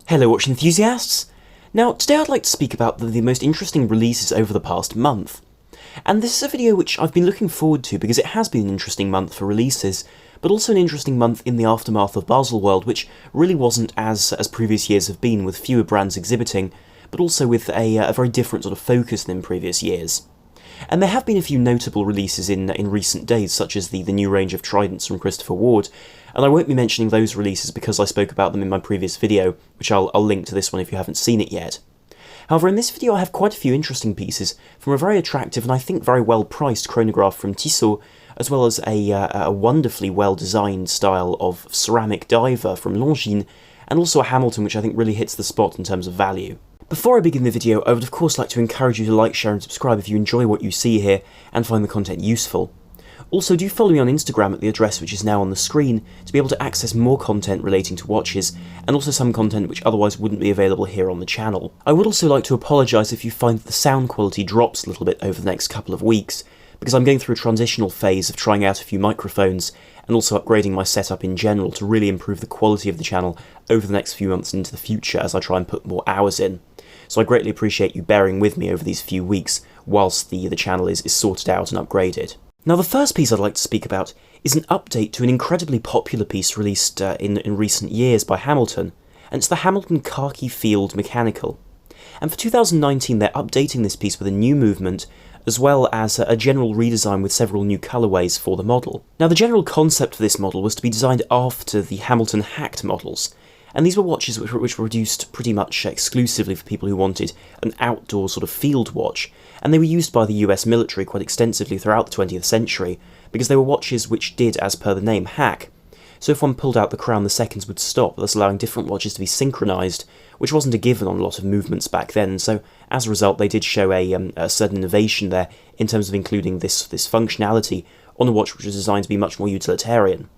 Hello watch enthusiasts! Now today I'd like to speak about the most interesting releases over the past month. And this is a video which I've been looking forward to because it has been an interesting month for releases, but also an interesting month in the aftermath of Baselworld, which really wasn't as previous years have been, with fewer brands exhibiting, but also with a very different sort of focus than in previous years. And there have been a few notable releases in recent days, such as the new range of tridents from Christopher Ward, and I won't be mentioning those releases because I spoke about them in my previous video, which I'll link to this one if you haven't seen it yet. However, in this video I have quite a few interesting pieces from a very attractive and I think very well priced chronograph from Tissot, as well as a wonderfully well designed style of ceramic diver from Longines, and also a Hamilton which I think really hits the spot in terms of value. Before I begin the video, I would of course like to encourage you to like, share and subscribe if you enjoy what you see here and find the content useful. Also, do follow me on Instagram at the address which is now on the screen to be able to access more content relating to watches, and also some content which otherwise wouldn't be available here on the channel. I would also like to apologise if you find that the sound quality drops a little bit over the next couple of weeks, because I'm going through a transitional phase of trying out a few microphones, and also upgrading my setup in general to really improve the quality of the channel over the next few months and into the future as I try and put more hours in. So I greatly appreciate you bearing with me over these few weeks whilst the channel is sorted out and upgraded. Now the first piece I'd like to speak about is an update to an incredibly popular piece released in recent years by Hamilton, and it's the Hamilton Khaki Field Mechanical. And for 2019 they're updating this piece with a new movement, as well as a general redesign with several new colourways for the model. Now the general concept for this model was to be designed after the Hamilton hacked models, and these were watches which were produced pretty much exclusively for people who wanted an outdoor sort of field watch, and they were used by the US military quite extensively throughout the 20th century, because they were watches which did, as per the name, hack. So if one pulled out the crown, the seconds would stop, thus allowing different watches to be synchronised, which wasn't a given on a lot of movements back then, so as a result they did show a certain innovation there in terms of including this functionality on a watch which was designed to be much more utilitarian.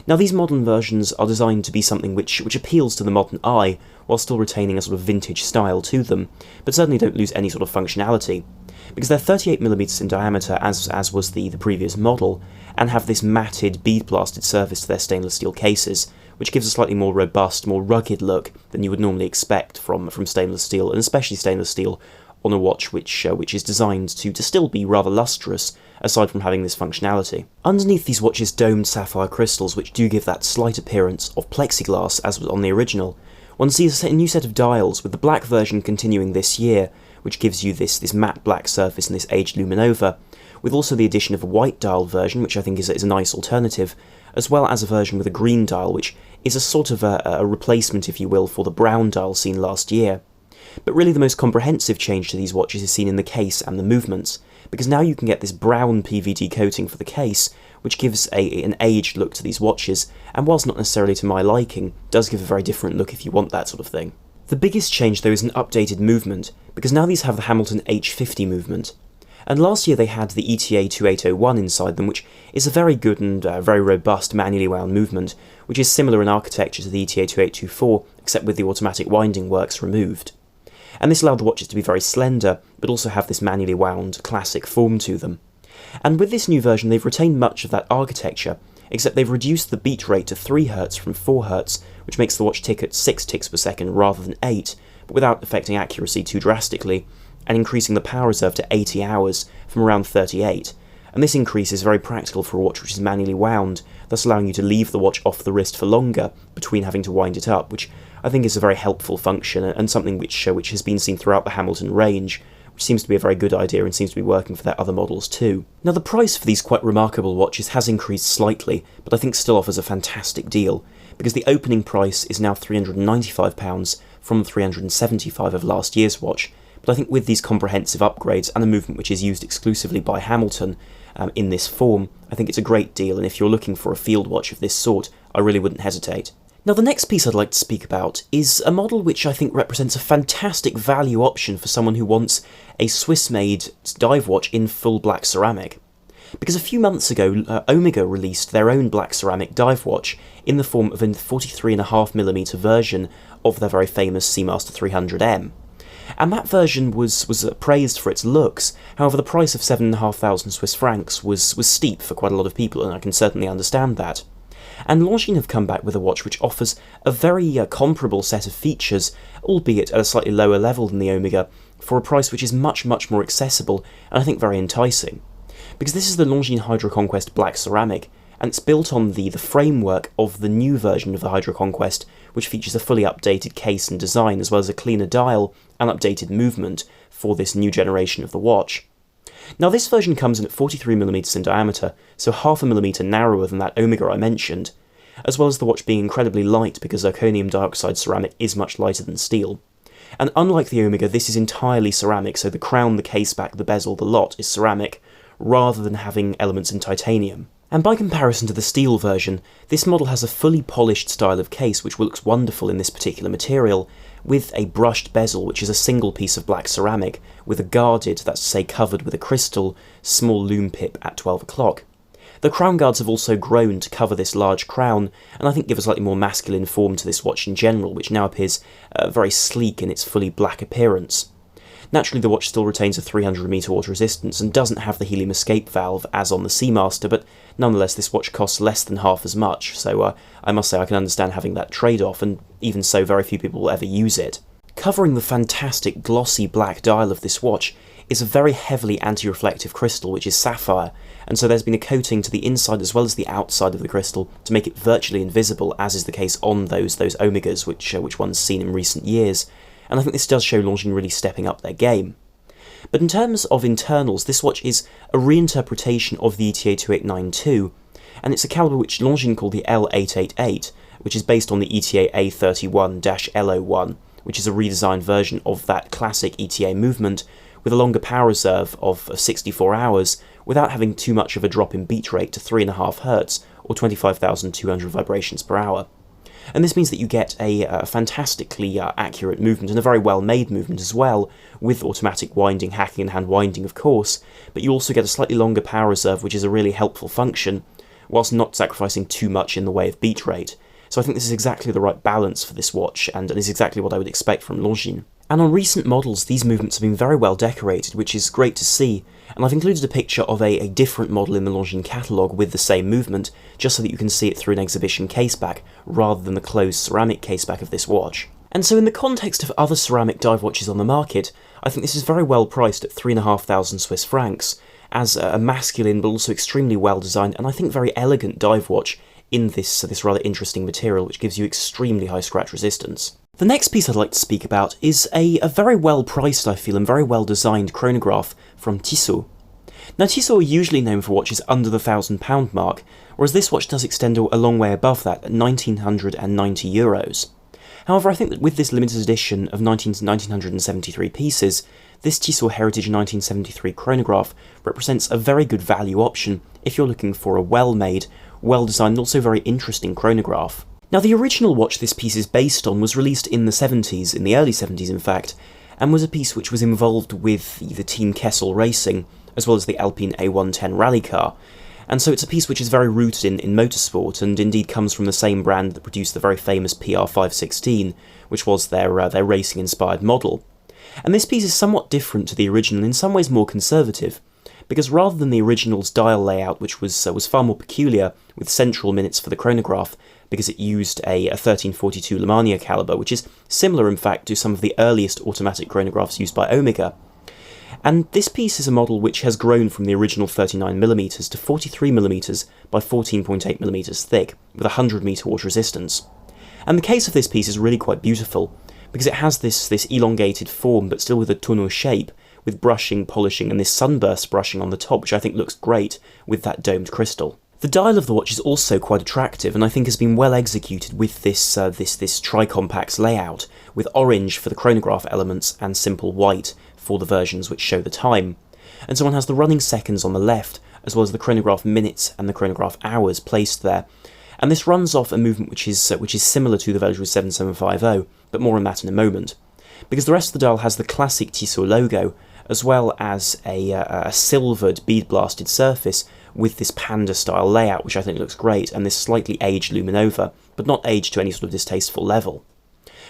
Now these modern versions are designed to be something which appeals to the modern eye, while still retaining a sort of vintage style to them, but certainly don't lose any sort of functionality, because they're 38mm in diameter as was the previous model, and have this matted bead-blasted surface to their stainless steel cases, which gives a slightly more robust, more rugged look than you would normally expect from stainless steel, and especially stainless steel on a watch which is designed to still be rather lustrous, aside from having this functionality. Underneath these watches domed sapphire crystals, which do give that slight appearance of plexiglass as was on the original, one sees a new set of dials, with the black version continuing this year, which gives you this matte black surface and this aged luminova, with also the addition of a white dial version, which I think is a nice alternative, as well as a version with a green dial, which is a sort of a replacement, if you will, for the brown dial seen last year. But really the most comprehensive change to these watches is seen in the case and the movements, because now you can get this brown PVD coating for the case, which gives an aged look to these watches, and whilst not necessarily to my liking, does give a very different look if you want that sort of thing. The biggest change though is an updated movement, because now these have the Hamilton H50 movement. And last year they had the ETA 2801 inside them, which is a very good and very robust manually wound movement, which is similar in architecture to the ETA 2824, except with the automatic winding works removed. And this allowed the watches to be very slender, but also have this manually wound classic form to them. And with this new version they've retained much of that architecture, except they've reduced the beat rate to 3 Hz from 4 Hz, which makes the watch tick at 6 ticks per second rather than 8, but without affecting accuracy too drastically, and increasing the power reserve to 80 hours from around 38. And this increase is very practical for a watch which is manually wound, thus allowing you to leave the watch off the wrist for longer between having to wind it up, which I think is a very helpful function and something which has been seen throughout the Hamilton range, which seems to be a very good idea and seems to be working for their other models too. Now the price for these quite remarkable watches has increased slightly, but I think still offers a fantastic deal, because the opening price is now £395 from £375 of last year's watch, but I think with these comprehensive upgrades and a movement which is used exclusively by Hamilton in this form, I think it's a great deal, and if you're looking for a field watch of this sort, I really wouldn't hesitate. Now the next piece I'd like to speak about is a model which I think represents a fantastic value option for someone who wants a Swiss-made dive watch in full black ceramic. Because a few months ago, Omega released their own black ceramic dive watch in the form of a 43.5mm version of their very famous Seamaster 300M. And that version was praised for its looks. However, the price of 7,500 Swiss francs was steep for quite a lot of people, and I can certainly understand that. And Longines have come back with a watch which offers a very comparable set of features, albeit at a slightly lower level than the Omega, for a price which is much, much more accessible and I think very enticing. Because this is the Longines HydroConquest Black Ceramic, and it's built on the framework of the new version of the HydroConquest, which features a fully updated case and design, as well as a cleaner dial and updated movement for this new generation of the watch. Now this version comes in at 43mm in diameter, so half a millimetre narrower than that Omega I mentioned, as well as the watch being incredibly light because zirconium dioxide ceramic is much lighter than steel. And unlike the Omega, this is entirely ceramic, so the crown, the case back, the bezel, the lot is ceramic, rather than having elements in titanium. And by comparison to the steel version, this model has a fully polished style of case which looks wonderful in this particular material, with a brushed bezel which is a single piece of black ceramic, with a guarded, that's to say covered with a crystal, small lume pip at 12 o'clock. The crown guards have also grown to cover this large crown, and I think give a slightly more masculine form to this watch in general, which now appears very sleek in its fully black appearance. Naturally, the watch still retains a 300m water resistance and doesn't have the helium escape valve as on the Seamaster, but nonetheless this watch costs less than half as much, so I must say I can understand having that trade-off, and even so very few people will ever use it. Covering the fantastic glossy black dial of this watch is a very heavily anti-reflective crystal which is sapphire, and so there's been a coating to the inside as well as the outside of the crystal to make it virtually invisible, as is the case on those Omegas which one's seen in recent years. And I think this does show Longines really stepping up their game. But in terms of internals, this watch is a reinterpretation of the ETA 2892, and it's a calibre which Longines call the L888, which is based on the ETA A31-L01, which is a redesigned version of that classic ETA movement, with a longer power reserve of 64 hours, without having too much of a drop in beat rate to 3.5 Hz, or 25,200 vibrations per hour. And this means that you get a fantastically accurate movement, and a very well-made movement as well, with automatic winding, hacking and hand winding of course, but you also get a slightly longer power reserve, which is a really helpful function, whilst not sacrificing too much in the way of beat rate. So I think this is exactly the right balance for this watch, and is exactly what I would expect from Longines. And on recent models, these movements have been very well decorated, which is great to see, and I've included a picture of a different model in the Longines catalogue with the same movement, just so that you can see it through an exhibition caseback, rather than the closed ceramic caseback of this watch. And so in the context of other ceramic dive watches on the market, I think this is very well priced at 3,500 Swiss francs, as a masculine but also extremely well designed and I think very elegant dive watch in this rather interesting material which gives you extremely high scratch resistance. The next piece I'd like to speak about is a very well priced, I feel, and very well designed chronograph from Tissot. Now Tissot are usually known for watches under the £1,000 mark, whereas this watch does extend a long way above that at €1,990. However, I think that with this limited edition of 1973 pieces, this Tissot Heritage 1973 chronograph represents a very good value option if you're looking for a well-made, well-designed and also very interesting chronograph. Now the original watch this piece is based on was released in the 70s, in the early 70s in fact, and was a piece which was involved with the Team Kessel Racing, as well as the Alpine A110 rally car, and so it's a piece which is very rooted in motorsport, and indeed comes from the same brand that produced the very famous PR516, which was their racing-inspired model. And this piece is somewhat different to the original, and in some ways more conservative, because rather than the original's dial layout, which was far more peculiar, with central minutes for the chronograph, because it used a 1342 Lemania calibre, which is similar in fact to some of the earliest automatic chronographs used by Omega. And this piece is a model which has grown from the original 39mm to 43mm by 14.8mm thick, with a 100m water resistance. And the case of this piece is really quite beautiful, because it has this elongated form, but still with a tonneau shape, with brushing, polishing, and this sunburst brushing on the top, which I think looks great with that domed crystal. The dial of the watch is also quite attractive, and I think has been well executed with this tri-compax layout, with orange for the chronograph elements and simple white for the versions which show the time. And so one has the running seconds on the left, as well as the chronograph minutes and the chronograph hours placed there. And this runs off a movement which is similar to the Veljour 7750, but more on that in a moment. Because the rest of the dial has the classic Tissot logo, as well as a silvered bead-blasted surface with this panda-style layout, which I think looks great, and this slightly aged luminova, but not aged to any sort of distasteful level.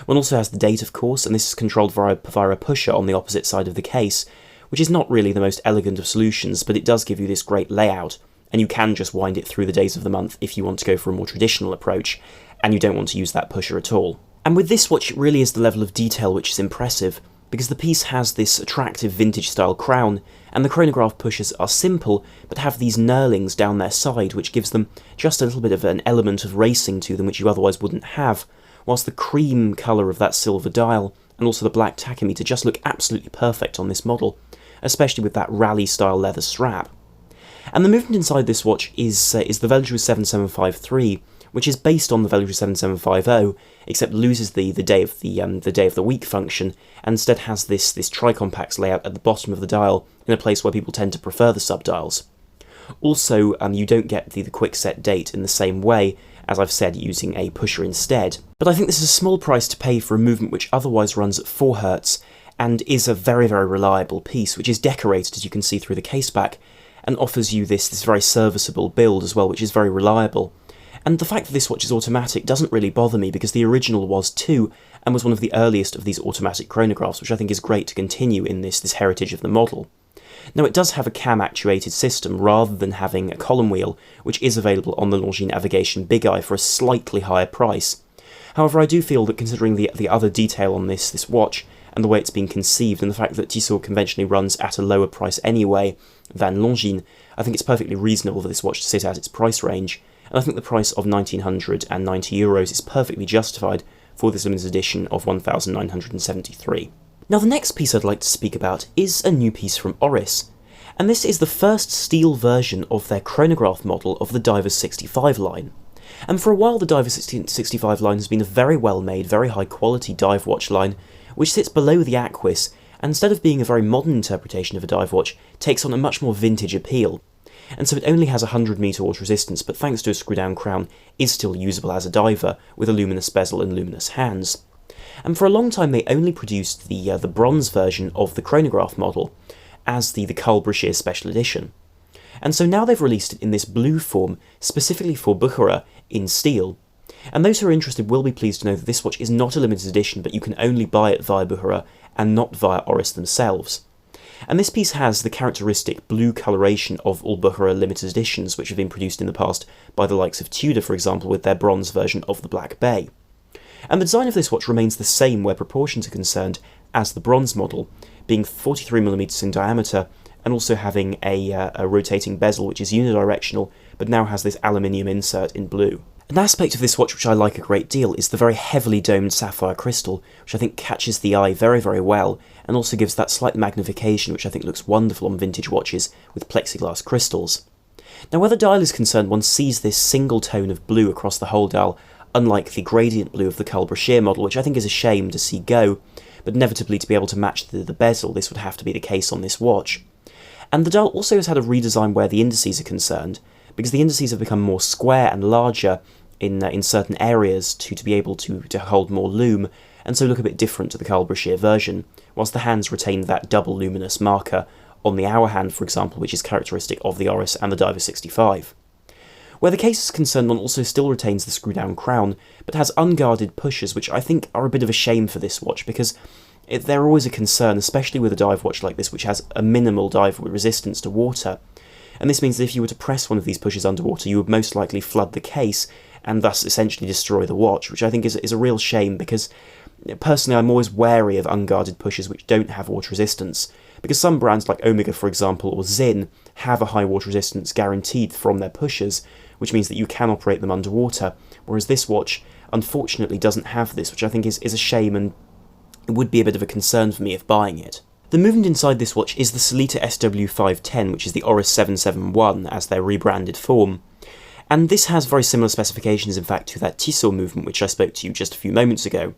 One also has the date, of course, and this is controlled via a pusher on the opposite side of the case, which is not really the most elegant of solutions, but it does give you this great layout, and you can just wind it through the days of the month if you want to go for a more traditional approach, and you don't want to use that pusher at all. And with this watch, it really is the level of detail which is impressive, because the piece has this attractive vintage-style crown, and the chronograph pushers are simple, but have these knurlings down their side, which gives them just a little bit of an element of racing to them which you otherwise wouldn't have, whilst the cream colour of that silver dial, and also the black tachymeter, just look absolutely perfect on this model, especially with that rally-style leather strap. And the movement inside this watch is the Velujre 7753, which is based on the Velujre 7750, except loses the day of the week function, and instead has this tricompax layout at the bottom of the dial, in a place where people tend to prefer the subdials. Also, you don't get the quick set date in the same way, as I've said, using a pusher instead. But I think this is a small price to pay for a movement which otherwise runs at 4 Hz, and is a very, very reliable piece, which is decorated, as you can see through the caseback, and offers you this very serviceable build as well, which is very reliable. And the fact that this watch is automatic doesn't really bother me, because the original was too, and was one of the earliest of these automatic chronographs, which I think is great to continue in this heritage of the model. Now, it does have a cam-actuated system rather than having a column wheel, which is available on the Longines Navigation Big Eye for a slightly higher price. However, I do feel that considering the other detail on this watch, and the way it's been conceived, and the fact that Tissot conventionally runs at a lower price anyway than Longines, I think it's perfectly reasonable for this watch to sit at its price range, and I think the price of €1,990 is perfectly justified for this limited edition of 1,973. Now, the next piece I'd like to speak about is a new piece from Oris, and this is the first steel version of their chronograph model of the Diver 65 line. And for a while, the Diver 65 line has been a very well-made, very high-quality dive watch line, which sits below the Aquis, and instead of being a very modern interpretation of a dive watch, takes on a much more vintage appeal. And so it only has 100 metre water resistance, but thanks to a screw-down crown, is still usable as a diver, with a luminous bezel and luminous hands. And for a long time they only produced the bronze version of the chronograph model, as the Carl Bucherer Special Edition. And so now they've released it in this blue form, specifically for Bucherer, in steel. And those who are interested will be pleased to know that this watch is not a limited edition, but you can only buy it via Bucherer, and not via Oris themselves. And this piece has the characteristic blue coloration of all Bucherer limited editions, which have been produced in the past by the likes of Tudor, for example, with their bronze version of the Black Bay. And the design of this watch remains the same where proportions are concerned as the bronze model, being 43mm in diameter, and also having a rotating bezel which is unidirectional, but now has this aluminium insert in blue. An aspect of this watch which I like a great deal is the very heavily domed sapphire crystal, which I think catches the eye very, very well, and also gives that slight magnification which I think looks wonderful on vintage watches with plexiglass crystals. Now, where the dial is concerned, one sees this single tone of blue across the whole dial, unlike the gradient blue of the Carl Bucherer model, which I think is a shame to see go, but inevitably to be able to match the bezel, this would have to be the case on this watch. And the dial also has had a redesign where the indices are concerned, because the indices have become more square and larger in certain areas to be able to hold more lume, and so look a bit different to the Carl Bucherer version, whilst the hands retain that double luminous marker on the hour hand, for example, which is characteristic of the Oris and the Diver 65. Where the case is concerned, one also still retains the screw-down crown, but has unguarded pushers, which I think are a bit of a shame for this watch, because they're always a concern, especially with a dive watch like this, which has a minimal dive resistance to water. And this means that if you were to press one of these pushers underwater, you would most likely flood the case, and thus essentially destroy the watch, which I think is a real shame, because personally I'm always wary of unguarded pushers which don't have water resistance, because some brands like Omega, for example, or Zinn have a high water resistance guaranteed from their pushers, which means that you can operate them underwater, whereas this watch unfortunately doesn't have this, which I think is a shame, and it would be a bit of a concern for me if buying it. The movement inside this watch is the Sellita SW510, which is the Oris 771 as their rebranded form. And this has very similar specifications, in fact, to that Tissot movement which I spoke to you just a few moments ago,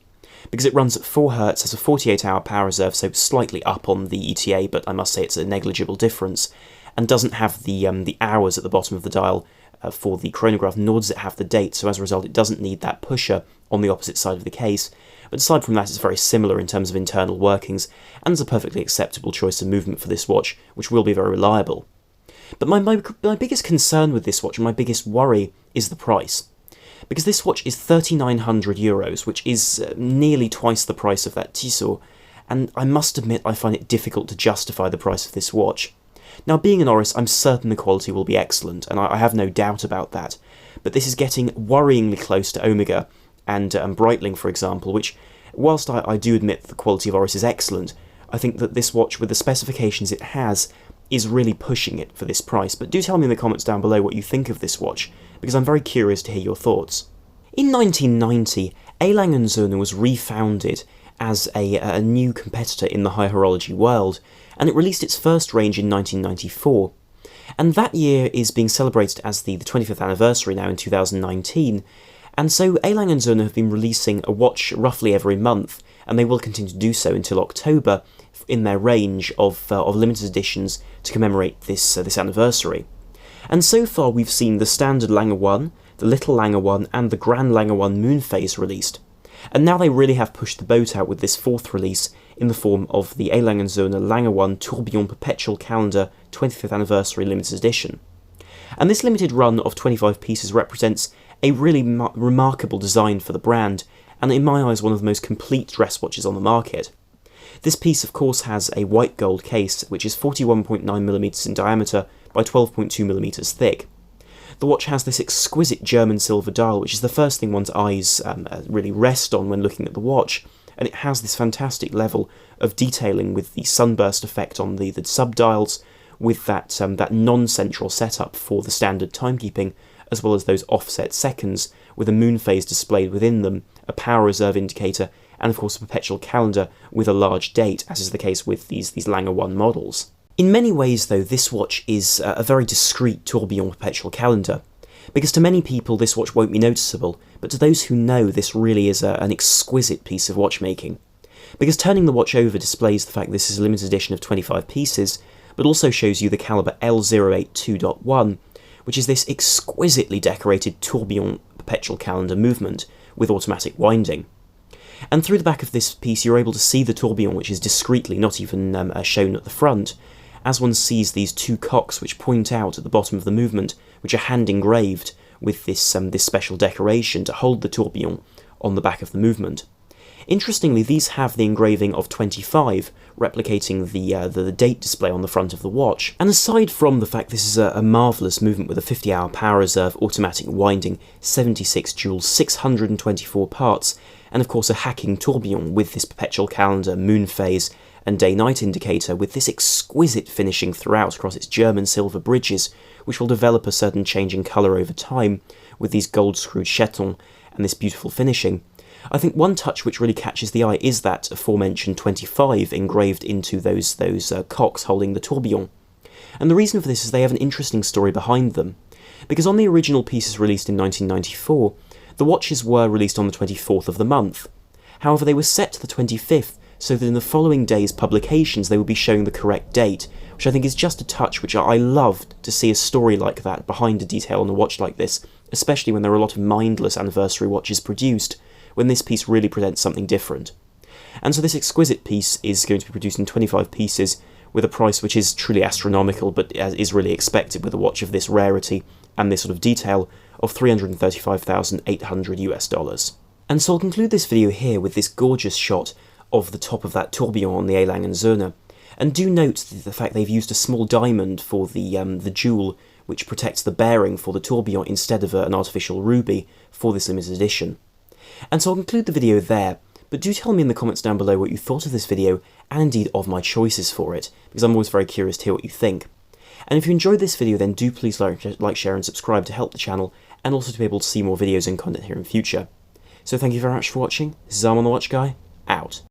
because it runs at 4 Hz, has a 48-hour power reserve, so slightly up on the ETA, but I must say it's a negligible difference, and doesn't have the hours at the bottom of the dial for the chronograph, nor does it have the date, so as a result it doesn't need that pusher on the opposite side of the case. But aside from that, it's very similar in terms of internal workings, and is a perfectly acceptable choice of movement for this watch, which will be very reliable. But my biggest concern with this watch, and my biggest worry, is the price. Because this watch is €3,900, which is nearly twice the price of that Tissot, and I must admit I find it difficult to justify the price of this watch. Now, being an Oris, I'm certain the quality will be excellent, and I have no doubt about that, but this is getting worryingly close to Omega and Breitling, for example, which, whilst I do admit that the quality of Oris is excellent, I think that this watch, with the specifications it has, is really pushing it for this price. But do tell me in the comments down below what you think of this watch, because I'm very curious to hear your thoughts. In 1990, Lange Söhne was refounded as a new competitor in the high horology world, and it released its first range in 1994. And that year is being celebrated as the 25th anniversary now in 2019, and so Lange Söhne have been releasing a watch roughly every month, and they will continue to do so until October in their range of limited editions to commemorate this anniversary. And so far we've seen the standard Lange 1, the little Lange 1, and the Grand Lange 1 moon phase released. And now they really have pushed the boat out with this fourth release in the form of the Lange Söhne Lange 1 Tourbillon Perpetual Calendar 25th Anniversary Limited Edition. And this limited run of 25 pieces represents a really remarkable design for the brand, and in my eyes one of the most complete dress watches on the market. This piece of course has a white gold case, which is 41.9mm in diameter by 12.2mm thick. The watch has this exquisite German silver dial, which is the first thing one's eyes really rest on when looking at the watch, and it has this fantastic level of detailing with the sunburst effect on the sub-dials, with that non-central setup for the standard timekeeping, as well as those offset seconds, with a moon phase displayed within them, a power reserve indicator, and of course a perpetual calendar with a large date, as is the case with these Lange 1 models. In many ways though, this watch is a very discreet tourbillon perpetual calendar, because to many people this watch won't be noticeable, but to those who know, this really is an exquisite piece of watchmaking. Because turning the watch over displays the fact this is a limited edition of 25 pieces, but also shows you the caliber L082.1, which is this exquisitely decorated tourbillon perpetual calendar movement with automatic winding. And through the back of this piece you're able to see the tourbillon, which is discreetly not even shown at the front, as one sees these two cocks which point out at the bottom of the movement, which are hand engraved with this special decoration to hold the tourbillon on the back of the movement. Interestingly, these have the engraving of 25, replicating the date display on the front of the watch. And aside from the fact this is a marvellous movement with a 50-hour power reserve, automatic winding, 76 jewels, 624 parts, and of course a hacking tourbillon with this perpetual calendar, moon phase, and day-night indicator with this exquisite finishing throughout across its German silver bridges, which will develop a certain change in colour over time, with these gold-screwed chetons and this beautiful finishing. I think one touch which really catches the eye is that aforementioned 25 engraved into those cocks holding the tourbillon. And the reason for this is they have an interesting story behind them. Because on the original pieces released in 1994, the watches were released on the 24th of the month. However, they were set to the 25th, so that in the following day's publications they would be showing the correct date, which I think is just a touch which I loved to see a story like that behind a detail on a watch like this, especially when there are a lot of mindless anniversary watches produced, when this piece really presents something different. And so this exquisite piece is going to be produced in 25 pieces, with a price which is truly astronomical, but is really expected with a watch of this rarity and this sort of detail, of $335,800 US. And so I'll conclude this video here with this gorgeous shot of the top of that tourbillon on the Lange Söhne. And do note the fact they've used a small diamond for the jewel which protects the bearing for the tourbillon instead of an artificial ruby for this limited edition. And so I'll conclude the video there, but do tell me in the comments down below what you thought of this video, and indeed of my choices for it, because I'm always very curious to hear what you think. And if you enjoyed this video, then do please like, share and subscribe to help the channel, and also to be able to see more videos and content here in future. So thank you very much for watching. This is Arm on the Watch Guy, out.